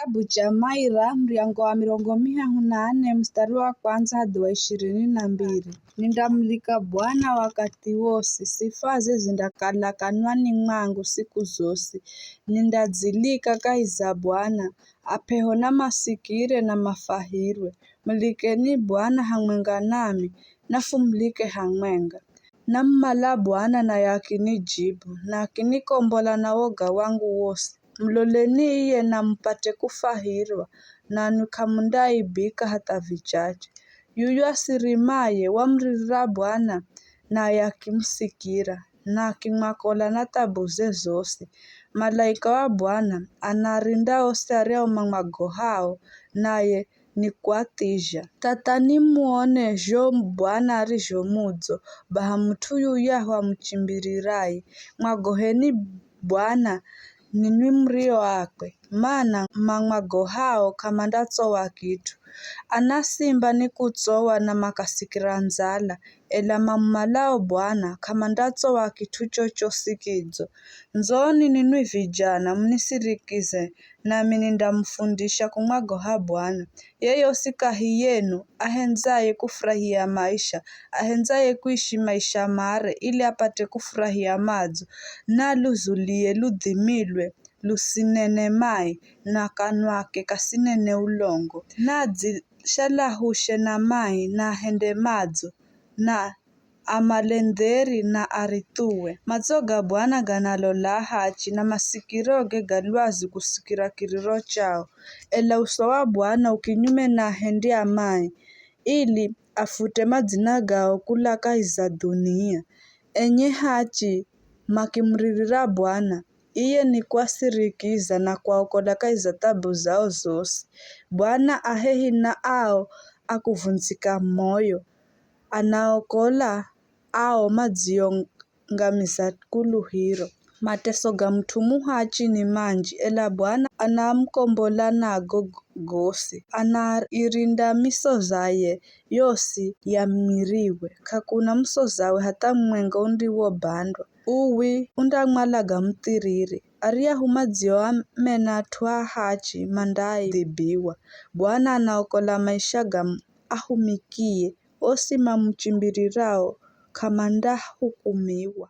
Kitabu cha Maira mriango wa 24 mstari wa kwanza hadi wa 22. Nindamulika Bwana wakati wose, sifaze zindakala kanwani mwangu siku zose. Nindadzilika kazi za Bwana, apeho na masikire na mafahirwe. Mulikeni Bwana hamwenga nami, nafumlike hamwenga. Nammala Bwana na yakinijibu, na akinikombola na woga wangu wose. Mloleni iye na mpate kufahirwa, na nukamundaibika hata vichache. Yuyu asirimaye wamririra Bwana na yakimsikira, na akimwakola na tabuze zose. Malaika wa Bwana anarinda ose areo hao, naye ni kuatija. Tatani muone jo Bwana ari jo mudzo, baha mtu yuyahu amuchimbirirai. Mwagoheni Bwana ninyi mrio wakwe, maana hao kama ndatsowa kitu. Anasimba ni kutsowa na makasikira nzala, ela mammalao Bwana kama ndatsowa kitu chochosi kidzo. Nzooni ninyi vijana mnisirikize, nami nindamfundisha kumwagoha Bwana. Yeye osikahi yenu ahenzaye kufurahia maisha, ahenzaye kuishi maisha mare ili apate kufurahia madzo, na luzulie ludhimilwe lusinene mai na kanwake kasinene ulongo. Nadzi shalahushe na mai na hende madzo na amalendheri na arituwe. Madzoga Bwana ganalola hachi na masikiroge galwazi kusikira kiriro chao. Ela uso wa Bwana ukinyume na hendi amai, ili afute madzina gao kula kazi za dunia. Enye hachi makimririra Bwana, iye ni kuasirikiza na kuwaokola kazi za tabu zao zose. Bwana ahehi na ao akuvunzika moyo, anaokola ao madziongamiza kuluhiro. Mateso ga mtu muhachi ni manji, ela Bwana anamkombola nago gose. Anairinda misozaye yosi yamiriwe, kakuna msozawe hata mwenga undiwo bandwa. Uwi undamwalaga mtiriri, ariyahu madzio amenatwa hachi mandai dhibiwa. Bwana anaokola maisha ga ahumikie, osi mamuchimbirirao kama ndahukumiwa.